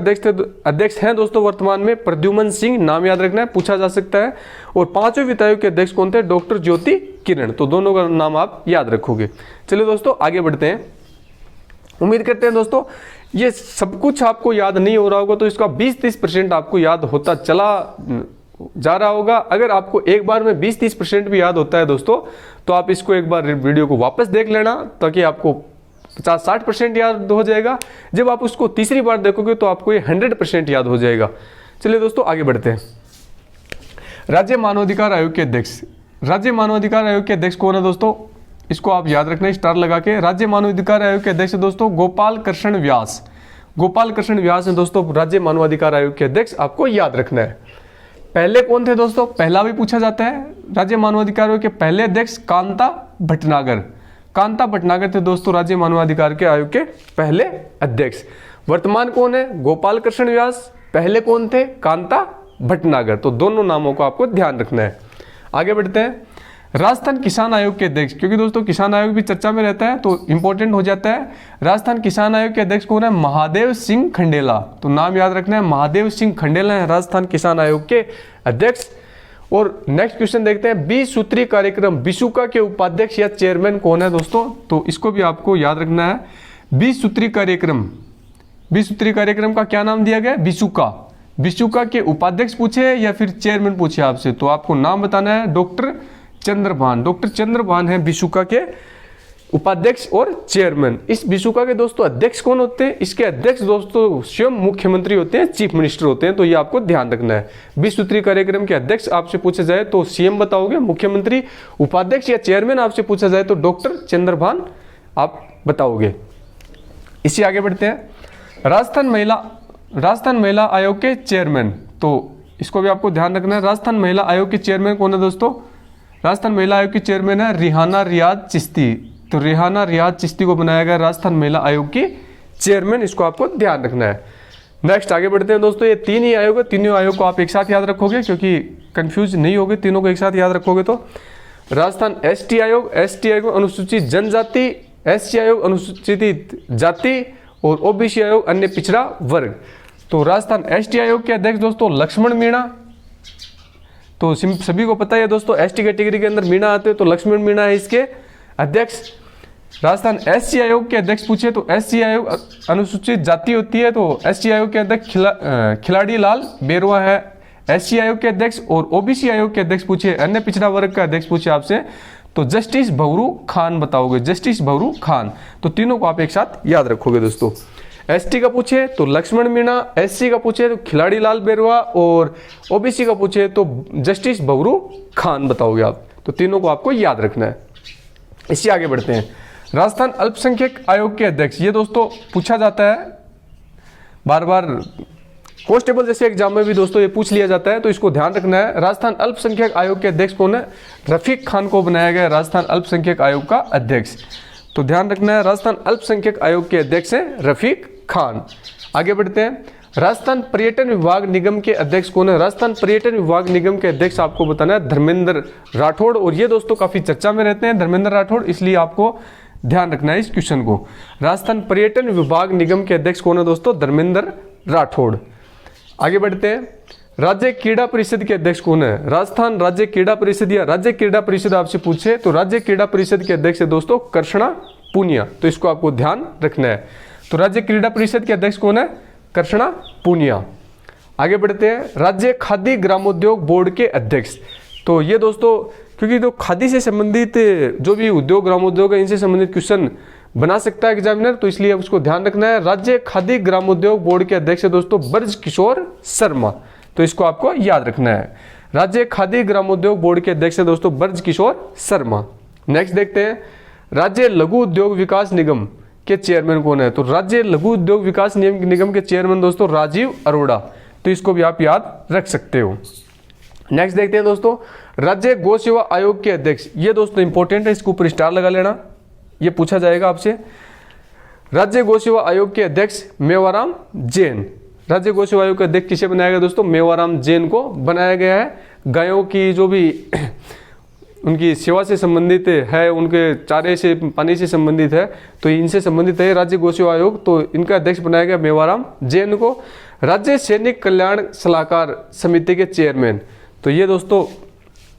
A: अध्यक्ष हैं दोस्तों वर्तमान में प्रद्युमन सिंह, नाम याद रखना है, पूछा जा सकता है। और 5वें वित्त आयोग के अध्यक्ष कौन थे? डॉक्टर ज्योति किरण। तो दोनों का नाम आप याद रखोगे। चलिए दोस्तों आगे बढ़ते हैं। उम्मीद करते हैं दोस्तों ये सब कुछ आपको याद नहीं हो रहा होगा, तो इसका 20-30% आपको याद होता चला जा रहा होगा। अगर आपको एक बार में 20-30% भी याद होता है दोस्तों, तो आप इसको एक बार वीडियो को वापस देख लेना, ताकि आपको 50-60% याद हो जाएगा। जब आप उसको तीसरी बार देखोगे तो आपको ये 100% याद हो जाएगा। चलिए दोस्तों आगे बढ़ते हैं। राज्य मानवाधिकार आयोग के अध्यक्ष, राज्य मानवाधिकार आयोग के अध्यक्ष कौन है दोस्तों? इसको आप याद रखना स्टार लगा के। राज्य मानवाधिकार आयोग के अध्यक्ष दोस्तों गोपाल कृष्ण व्यास, गोपाल कृष्ण व्यास है दोस्तों राज्य मानवाधिकार आयोग के अध्यक्ष, आपको याद रखना है। पहले कौन थे दोस्तों? पहला भी पूछा जाता है। राज्य मानवाधिकार आयोग के पहले अध्यक्ष कांता भटनागर, कांता भटनागर थे दोस्तों राज्य मानवाधिकार के आयोग के पहले अध्यक्ष। वर्तमान कौन है? गोपाल कृष्ण व्यास। पहले कौन थे? कांता भटनागर। तो दोनों नामों को आपको ध्यान रखना है। आगे बढ़ते हैं। राजस्थान किसान आयोग के अध्यक्ष, क्योंकि दोस्तों किसान आयोग भी चर्चा में रहता है तो इंपॉर्टेंट हो जाता है। राजस्थान किसान आयोग के अध्यक्ष कौन है? महादेव सिंह खंडेला। तो नाम याद रखना है, महादेव सिंह खंडेला है राजस्थान किसान आयोग के अध्यक्ष। और नेक्स्ट क्वेश्चन देखते हैं, 20 सूत्री कार्यक्रम बिसुका के उपाध्यक्ष या चेयरमैन कौन है दोस्तों? तो इसको भी आपको याद रखना है। 20 सूत्री कार्यक्रम, 20 सूत्री कार्यक्रम का क्या नाम दिया गया? बिसुका। बिसुका के उपाध्यक्ष पूछे या फिर चेयरमैन पूछे आपसे, तो आपको नाम बताना है। डॉक्टर चंद्रभान, डॉक्टर चंद्रभान है बिसुका के उपाध्यक्ष और चेयरमैन। इस बिसुका के दोस्तों अध्यक्ष कौन होते हैं? इसके अध्यक्ष दोस्तों स्वयं मुख्यमंत्री होते हैं, चीफ मिनिस्टर होते हैं। तो ये आपको ध्यान रखना है। 20 सूत्री कार्यक्रम के अध्यक्ष आपसे पूछा जाए तो सीएम बताओगे, मुख्यमंत्री, उपाध्यक्ष या चेयरमैन आपसे पूछा जाए तो डॉक्टर चंद्रभान आप बताओगे। इसी आगे बढ़ते हैं। राजस्थान महिला आयोग के चेयरमैन, तो इसको भी आपको ध्यान रखना है। राजस्थान महिला आयोग के चेयरमैन कौन है दोस्तों? राजस्थान महिला आयोग की चेयरमैन है रिहाना रियाज चिश्ती। तो रिहाना रियाज चिश्ती को बनाया गया राजस्थान महिला आयोग की चेयरमैन, इसको आपको ध्यान रखना है। नेक्स्ट आगे बढ़ते हैं दोस्तों। ये तीन ही आयोग है, तीनों आयोग को आप एक साथ याद रखोगे क्योंकि कंफ्यूज नहीं होगे, तीनों को एक साथ याद रखोगे तो। राजस्थान एसटी आयोग, एसटी आयोग अनुसूचित जनजाति, एससी आयोग अनुसूचित जाति और ओबीसी आयोग अन्य पिछड़ा वर्ग। तो राजस्थान एसटी आयोग के अध्यक्ष दोस्तों लक्ष्मण मीणा। तो सभी को पता है दोस्तों एसटी कैटेगरी के अंदर मीणा आते हैं, तो लक्ष्मण मीणा है इसके अध्यक्ष। राजस्थान एससी आयोग के अध्यक्ष पूछे तो एससी आयोग अनुसूचित जाति होती है, तो एससी आयोग के अध्यक्ष खिलाड़ी लाल बेरवा है एससी आयोग के अध्यक्ष। और ओबीसी आयोग के अध्यक्ष पूछे, अन्य पिछड़ा वर्ग का अध्यक्ष पूछे आपसे तो जस्टिस भवरू खान बताओगे, जस्टिस भवरू खान। तो तीनों को आप एक साथ याद रखोगे दोस्तों। एसटी का पूछे तो लक्ष्मण मीणा, एससी का पूछे तो खिलाड़ी लाल बेरवा और ओबीसी का पूछे तो जस्टिस भवरू खान बताओगे आप। तो तीनों को आपको याद रखना है। इसी आगे बढ़ते हैं। राजस्थान अल्पसंख्यक आयोग के अध्यक्ष, ये दोस्तों पूछा जाता है बार बार, कांस्टेबल जैसे एग्जाम में भी दोस्तों ये पूछ लिया जाता है, तो इसको ध्यान रखना है। राजस्थान अल्पसंख्यक आयोग के अध्यक्ष कौन है? रफीक खान को बनाया गया राजस्थान अल्पसंख्यक आयोग का अध्यक्ष। तो ध्यान रखना है, राजस्थान अल्पसंख्यक आयोग के अध्यक्ष है रफीक खान। आगे बढ़ते हैं। राजस्थान पर्यटन विभाग निगम के अध्यक्ष कौन है? राजस्थान पर्यटन विभाग निगम के अध्यक्ष आपको बताना है धर्मेंद्र राठौड़। और ये दोस्तों काफी चर्चा में रहते हैं धर्मेंद्र राठौड़, इसलिए आपको ध्यान रखना है इस क्वेश्चन को। राजस्थान पर्यटन विभाग निगम के अध्यक्ष कौन है दोस्तों? धर्मेंद्र राठौड़। आगे बढ़ते हैं। राज्य क्रीड़ा परिषद के अध्यक्ष कौन है? राजस्थान राज्य क्रीड़ा परिषद या राज्य क्रीड़ा परिषद आपसे पूछे तो राज्य क्रीड़ा परिषद के अध्यक्ष है दोस्तों कृष्णा पूनिया। तो इसको आपको ध्यान रखना है। तो राज्य क्रीड़ा परिषद के अध्यक्ष कौन है? कृष्णा पूनिया। आगे बढ़ते हैं। राज्य खादी ग्रामोद्योग बोर्ड के अध्यक्ष, तो ये दोस्तों क्योंकि तो खादी से संबंधित जो भी उद्योग ग्रामोद्योग है इनसे संबंधित क्वेश्चन बना सकता है एग्जामिनर, तो इसलिए उसको ध्यान रखना है। राज्य खादी ग्रामोद्योग बोर्ड के अध्यक्ष है दोस्तों ब्रज किशोर शर्मा। तो इसको आपको याद रखना है। राज्य खादी ग्रामोद्योग बोर्ड के अध्यक्ष है दोस्तों ब्रज किशोर शर्मा। नेक्स्ट देखते हैं। राज्य लघु उद्योग विकास निगम के चेयरमैन कौन है? तो राज्य लघु उद्योग विकास निगम के चेयरमैन दोस्तों राजीव अरोड़ा। तो इसको भी आप याद रख सकते हो। नेक्स्ट देखते हैं दोस्तों। राज्य गौ सेवा आयोग के अध्यक्ष, ये दोस्तों इंपॉर्टेंट है, इसके ऊपर स्टार लगा लेना, ये पूछा जाएगा आपसे। राज्य गौ सेवा आयोग के अध्यक्ष मेवाराम जैन। राज्य गौ सेवा आयोग के अध्यक्ष किसे बनाया गया दोस्तों? मेवाराम जैन को बनाया गया है। गायों की जो भी उनकी सेवा से संबंधित है, उनके चारे से पानी से संबंधित है, तो इनसे संबंधित है राज्य गौ सेवा आयोग। तो इनका अध्यक्ष बनाया गया मेवाराम जैन को। राज्य सैनिक कल्याण सलाहकार समिति के चेयरमैन, तो ये दोस्तों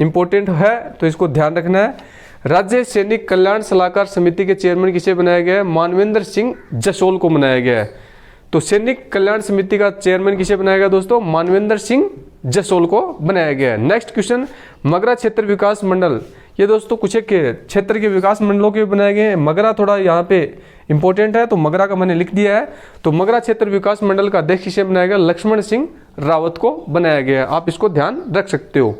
A: इंपॉर्टेंट है, तो इसको ध्यान रखना है। राज्य सैनिक कल्याण सलाहकार समिति के चेयरमैन किसे बनाया गया है? मानवेंद्र सिंह जसोल को बनाया गया है। तो सैनिक कल्याण समिति का चेयरमैन किसे बनाया गया दोस्तों? मानवेंद्र सिंह जसोल को बनाया गया है। Next question. मगरा क्षेत्र विकास मंडल ये दोस्तों कुछ एक क्षेत्र के विकास मंडलों के बनाए गए हैं। मगरा थोड़ा यहाँ पे इंपॉर्टेंट है, तो मगरा का मैंने लिख दिया है। तो मगरा क्षेत्र विकास मंडल का अध्यक्ष किसे बनाया गया? लक्ष्मण सिंह रावत को बनाया गया है। आप इसको ध्यान रख सकते हो,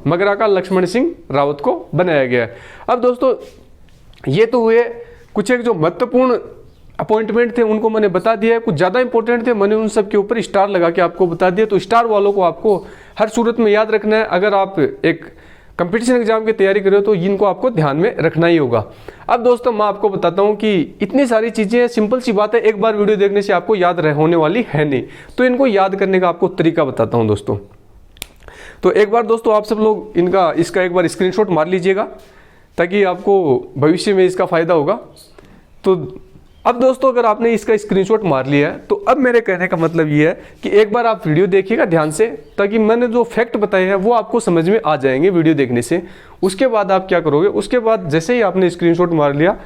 A: मगरा का लक्ष्मण सिंह रावत को बनाया गया है। अब दोस्तों ये तो हुए कुछ एक जो महत्वपूर्ण अपॉइंटमेंट थे, उनको मैंने बता दिया है। कुछ ज़्यादा इंपॉर्टेंट थे, मैंने उन सब के ऊपर स्टार लगा के आपको बता दिया। तो स्टार वालों को आपको हर सूरत में याद रखना है। अगर आप एक कंपटीशन एग्जाम की तैयारी कर रहे हो तो इनको आपको ध्यान में रखना ही होगा। अब दोस्तों मैं आपको बताता हूँ कि इतनी सारी चीज़ें, सिंपल सी बात है, एक बार वीडियो देखने से आपको याद होने वाली है नहीं। तो इनको याद करने का आपको तरीका बताता हूँ दोस्तों। तो एक बार दोस्तों आप सब लोग इसका एक बार स्क्रीनशॉट मार लीजिएगा, ताकि आपको भविष्य में इसका फायदा होगा। तो अब दोस्तों अगर आपने इसका स्क्रीनशॉट मार लिया है, तो अब मेरे कहने का मतलब ये है कि एक बार आप वीडियो देखिएगा ध्यान से, ताकि मैंने जो फैक्ट बताए हैं वो आपको समझ में आ जाएंगे वीडियो देखने से। उसके बाद आप क्या करोगे, उसके बाद जैसे ही आपने स्क्रीनशॉट मार लिया,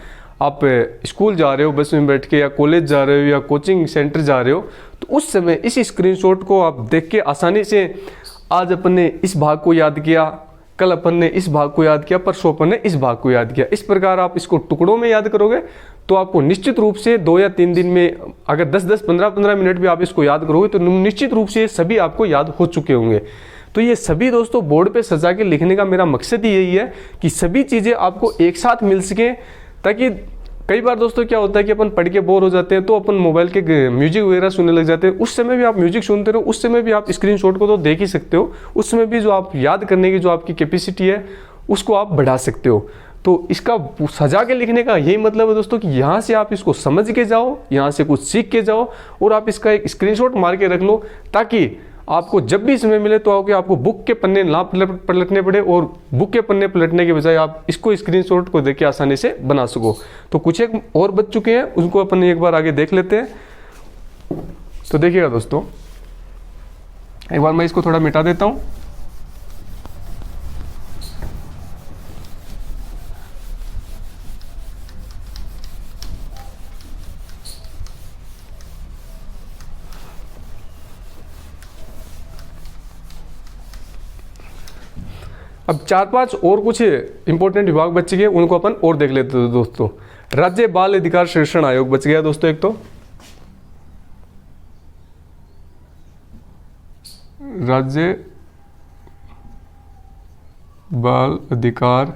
A: आप स्कूल जा रहे हो बस में बैठ के, या कॉलेज जा रहे हो, या कोचिंग सेंटर जा रहे हो, तो उस समय इस स्क्रीनशॉट को आप देख के आसानी से, आज अपन ने इस भाग को याद किया, कल अपन ने इस भाग को याद किया, परसों अपन ने इस भाग को याद किया, इस प्रकार आप इसको टुकड़ों में याद करोगे तो आपको निश्चित रूप से 2 या 3 दिन में, अगर 10-10, 15-15 मिनट भी आप इसको याद करोगे तो निश्चित रूप से सभी आपको याद हो चुके होंगे। तो ये सभी दोस्तों बोर्ड पे सजा के लिखने का मेरा मकसद ही यही है कि सभी चीज़ें आपको एक साथ मिल सकें। ताकि कई बार दोस्तों क्या होता है कि अपन पढ़ के बोर हो जाते हैं, तो अपन मोबाइल के म्यूजिक वगैरह सुनने लग जाते हैं। उस समय भी आप म्यूजिक सुनते रहो, उस समय भी आप स्क्रीनशॉट को तो देख ही सकते हो। उस समय भी जो आप याद करने की जो आपकी कैपेसिटी है उसको आप बढ़ा सकते हो। तो इसका सजा के लिखने का यही मतलब है दोस्तों कि यहाँ से आप इसको समझ के जाओ, यहाँ से कुछ सीख के जाओ, और आप इसका एक स्क्रीनशॉट मार के रख लो, ताकि आपको जब भी समय मिले तो आपको बुक के पन्ने ना पलटने पड़े, और बुक के पन्ने पलटने के बजाय आप इसको स्क्रीनशॉट को देख के आसानी से बना सको। तो कुछ एक और बच चुके हैं, उनको अपन एक बार आगे देख लेते हैं। तो देखिएगा दोस्तों, एक बार मैं इसको थोड़ा मिटा देता हूँ। अब 4-5 और कुछ इंपॉर्टेंट विभाग बच गए, उनको अपन और देख लेते हैं दोस्तों। राज्य बाल अधिकार संरक्षण आयोग बच गया दोस्तों एक तो, राज्य बाल अधिकार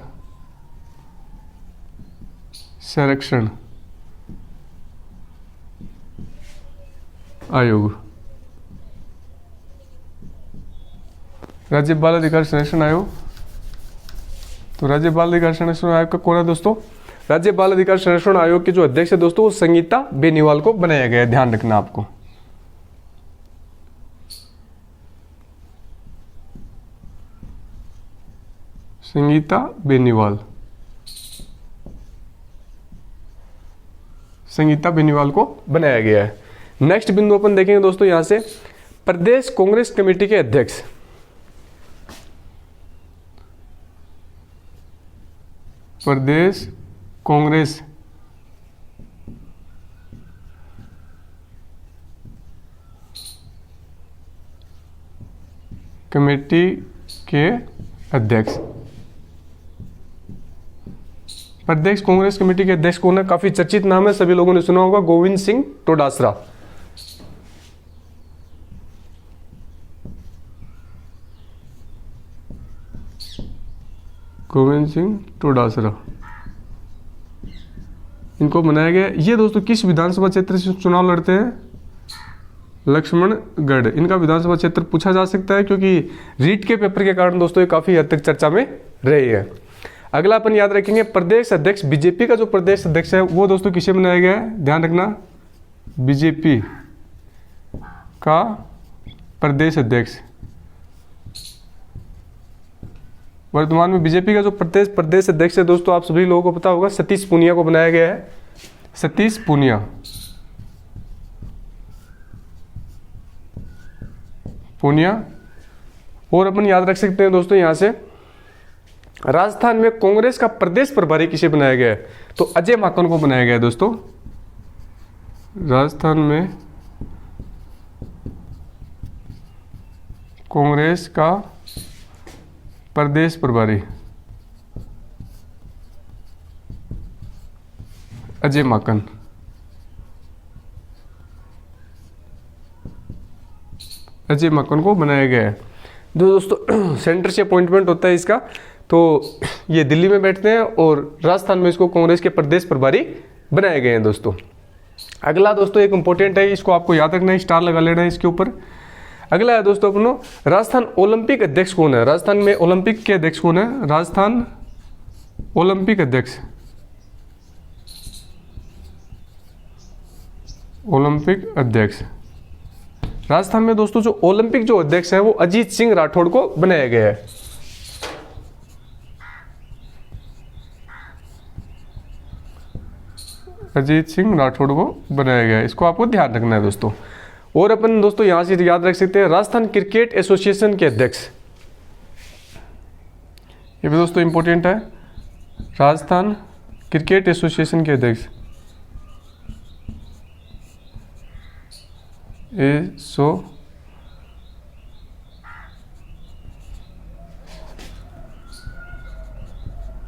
A: संरक्षण आयोग, राज्य बाल अधिकार संरक्षण आयोग। तो राज्य बाल अधिकार संरक्षण आयोग का कौन है दोस्तों? राज्य बाल अधिकार संरक्षण आयोग के जो अध्यक्ष है दोस्तों, वो संगीता बेनीवाल को बनाया गया है, ध्यान रखना आपको। संगीता बेनीवाल, संगीता बेनीवाल को बनाया गया है। नेक्स्ट बिंदु अपन देखेंगे दोस्तों, यहां से प्रदेश कांग्रेस कमेटी के अध्यक्ष, प्रदेश कांग्रेस कमेटी के अध्यक्ष, प्रदेश कांग्रेस कमेटी के अध्यक्ष कौन है? काफी चर्चित नाम है, सभी लोगों ने सुना होगा, गोविंद सिंह डोटासरा। गोविंद सिंह डोटासरा, इनको बनाया गया। ये दोस्तों किस विधानसभा क्षेत्र से चुनाव लड़ते हैं? लक्ष्मणगढ़। इनका विधानसभा क्षेत्र पूछा जा सकता है, क्योंकि रीट के पेपर के कारण दोस्तों ये काफी हद तक चर्चा में रही है। अगला अपन याद रखेंगे, प्रदेश अध्यक्ष, बीजेपी का जो प्रदेश अध्यक्ष है वो दोस्तों किसे बनाया गया है? ध्यान रखना, बीजेपी का प्रदेश अध्यक्ष। वर्तमान में बीजेपी का जो प्रदेश अध्यक्ष है दोस्तों, आप सभी लोगों को पता होगा, सतीश पूनिया को बनाया गया है, सतीश पूनिया। पूनिया। और अपन याद रख सकते हैं दोस्तों यहां से, राजस्थान में कांग्रेस का प्रदेश प्रभारी किसे बनाया गया है? तो अजय माकन को बनाया गया है दोस्तों। राजस्थान में कांग्रेस का प्रदेश प्रभारी अजय माकन। अजय माकन को बनाया गया है। दोस्तों सेंटर से अपॉइंटमेंट होता है इसका, तो ये दिल्ली में बैठते हैं और राजस्थान में इसको कांग्रेस के प्रदेश प्रभारी बनाए गए हैं दोस्तों। अगला दोस्तों एक इंपॉर्टेंट है, इसको आपको याद रखना है, स्टार लगा लेना है इसके ऊपर। अगला है दोस्तों अपनो, राजस्थान ओलंपिक अध्यक्ष कौन है? राजस्थान में ओलंपिक के अध्यक्ष कौन है? राजस्थान ओलंपिक अध्यक्ष, ओलंपिक अध्यक्ष राजस्थान में दोस्तों जो ओलंपिक जो अध्यक्ष है वो अजीत सिंह राठौड़ को बनाया गया है। अजीत सिंह राठौड़ को बनाया गया है, इसको आपको ध्यान रखना है दोस्तों। और अपन दोस्तों यहां से याद रख सकते हैं राजस्थान क्रिकेट एसोसिएशन के अध्यक्ष, ये भी दोस्तों इंपॉर्टेंट है, राजस्थान क्रिकेट एसोसिएशन के अध्यक्ष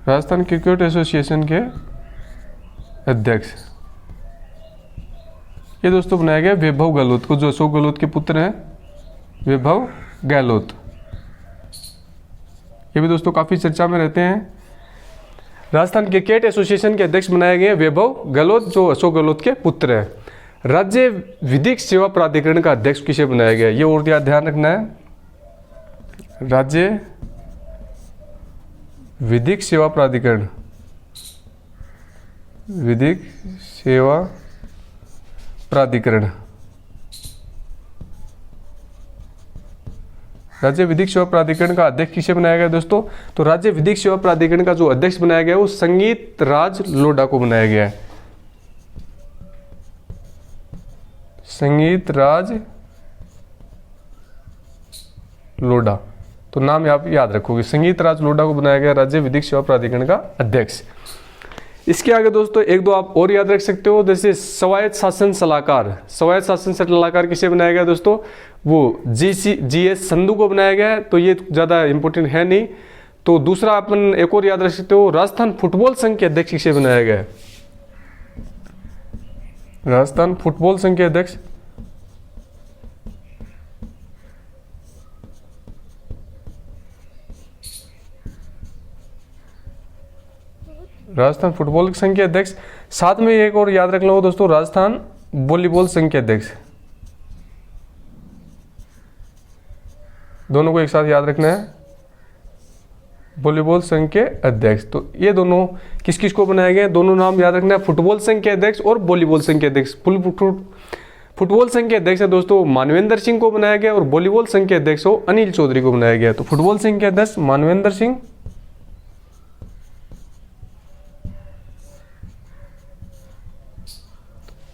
A: राजस्थान क्रिकेट एसोसिएशन के अध्यक्ष, ये दोस्तों बनाया गया वैभव गहलोत को, जो अशोक गहलोत के पुत्र हैं, वैभव गहलोत। ये भी दोस्तों काफी चर्चा में रहते हैं। राजस्थान क्रिकेट एसोसिएशन के अध्यक्ष बनाए गए वैभव गहलोत, जो अशोक गहलोत के पुत्र हैं। राज्य विधिक सेवा प्राधिकरण का अध्यक्ष किसे बनाया गया? ये और ध्यान रखना है, राज्य विधिक सेवा प्राधिकरण, विधिक सेवा प्राधिकरण, राज्य विधिक सेवा प्राधिकरण का अध्यक्ष किसे बनाया गया दोस्तों? तो राज्य विधिक सेवा प्राधिकरण का जो अध्यक्ष बनाया गया वो संगीत राज लोढ़ा को बनाया गया है। संगीत राज लोढ़ा, तो नाम आप याद रखोगे, संगीत राज लोढ़ा को बनाया गया राज्य विधिक सेवा प्राधिकरण का अध्यक्ष। इसके आगे दोस्तों एक दो आप और याद रख सकते हो, जैसे स्वायत्त शासन सलाहकार, स्वायत्त शासन सलाहकार किसे बनाया गया दोस्तों? वो GS संधू को बनाया गया है, तो ये ज्यादा इंपॉर्टेंट है नहीं। तो दूसरा अपन एक और याद रख सकते हो, राजस्थान फुटबॉल संघ के अध्यक्ष किसे बनाया गया है? राजस्थान फुटबॉल संघ के अध्यक्ष राजस्थान फुटबॉल संघ के अध्यक्ष। साथ में एक और याद रख लो दोस्तों, राजस्थान वॉलीबॉल संघ के अध्यक्ष, दोनों को एक साथ याद रखना है, वॉलीबॉल संघ के अध्यक्ष। तो ये दोनों किस किस को बनाए गए? दोनों नाम याद रखना है, फुटबॉल संघ के अध्यक्ष और वॉलीबॉल संघ के अध्यक्ष। फुटबॉल संघ के अध्यक्ष है दोस्तों मानवेंद्र सिंह को बनाया गया और वॉलीबॉल संघ के अध्यक्ष हो अनिल चौधरी को बनाया गया। तो फुटबॉल संघ के अध्यक्ष मानवेंद्र सिंह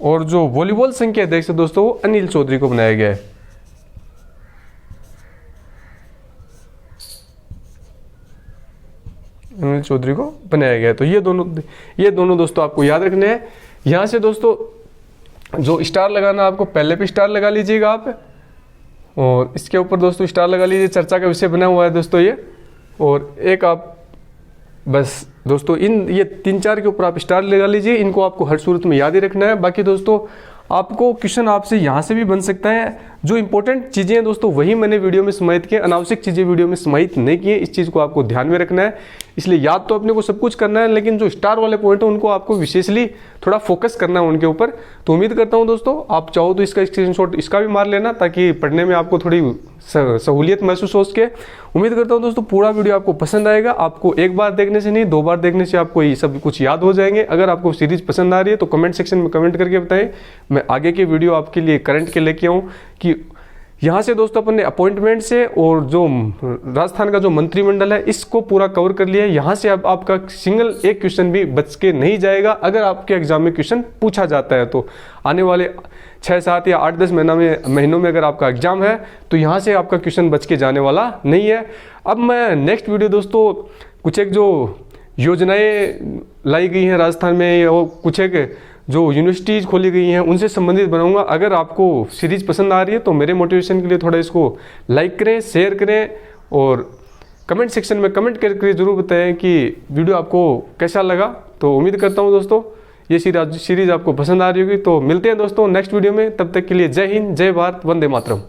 A: और जो वॉलीबॉल संघ के अध्यक्ष है दोस्तों वो अनिल चौधरी को बनाया गया है। अनिल चौधरी को बनाया गया है। तो ये दोनों दोस्तों आपको याद रखने हैं। यहां से दोस्तों जो स्टार लगाना, आपको पहले पे स्टार लगा लीजिएगा आप, और इसके ऊपर दोस्तों स्टार लगा लीजिए, चर्चा का विषय बना हुआ है दोस्तों ये। और एक आप बस दोस्तों ये 3-4 के ऊपर आप स्टार लगा लीजिए, इनको आपको हर सूरत में याद ही रखना है। बाकी दोस्तों आपको क्वेश्चन आपसे यहाँ से भी बन सकता है। जो इंपॉर्टेंट चीज़ें हैं दोस्तों वही मैंने वीडियो में समाहित किए, अनावश्यक चीज़ें वीडियो में समाहित नहीं किए, इस चीज़ को आपको ध्यान में रखना है। इसलिए याद तो अपने को सब कुछ करना है, लेकिन जो स्टार वाले पॉइंट है उनको आपको विशेषली थोड़ा फोकस करना है उनके ऊपर। तो उम्मीद करता हूँ दोस्तों आप चाहो तो इसका स्क्रीनशॉट इसका भी मार लेना, ताकि पढ़ने में आपको थोड़ी सहूलियत महसूस हो सके। उम्मीद करता हूँ दोस्तों पूरा वीडियो आपको पसंद आएगा। आपको एक बार देखने से नहीं, 2 बार देखने से आपको ये सब कुछ याद हो जाएंगे। अगर आपको सीरीज पसंद आ रही है तो कमेंट सेक्शन में कमेंट करके बताएं, मैं आगे की वीडियो आपके लिए करंट के लेके आऊँ। कि यहाँ से दोस्तों अपन ने अपॉइंटमेंट से और जो राजस्थान का जो मंत्रिमंडल है इसको पूरा कवर कर लिया है। यहाँ से अब आपका सिंगल एक क्वेश्चन भी बच के नहीं जाएगा। अगर आपके एग्जाम में क्वेश्चन पूछा जाता है तो आने वाले 6-7 या 8-10 महीनों में अगर आपका एग्जाम है तो यहाँ से आपका क्वेश्चन बच के जाने वाला नहीं है। अब मैं नेक्स्ट वीडियो दोस्तों कुछ एक जो योजनाएं लाई गई हैं राजस्थान में और कुछ एक जो यूनिवर्सिटीज़ खोली गई हैं उनसे संबंधित बनाऊंगा। अगर आपको सीरीज पसंद आ रही है तो मेरे मोटिवेशन के लिए थोड़ा इसको लाइक करें, शेयर करें और कमेंट सेक्शन में कमेंट करके ज़रूर बताएं कि वीडियो आपको कैसा लगा। तो उम्मीद करता हूं दोस्तों ये सीरीज आपको पसंद आ रही होगी। तो मिलते हैं दोस्तों नेक्स्ट वीडियो में, तब तक के लिए जय हिंद, जय भारत, वंदे मातरम।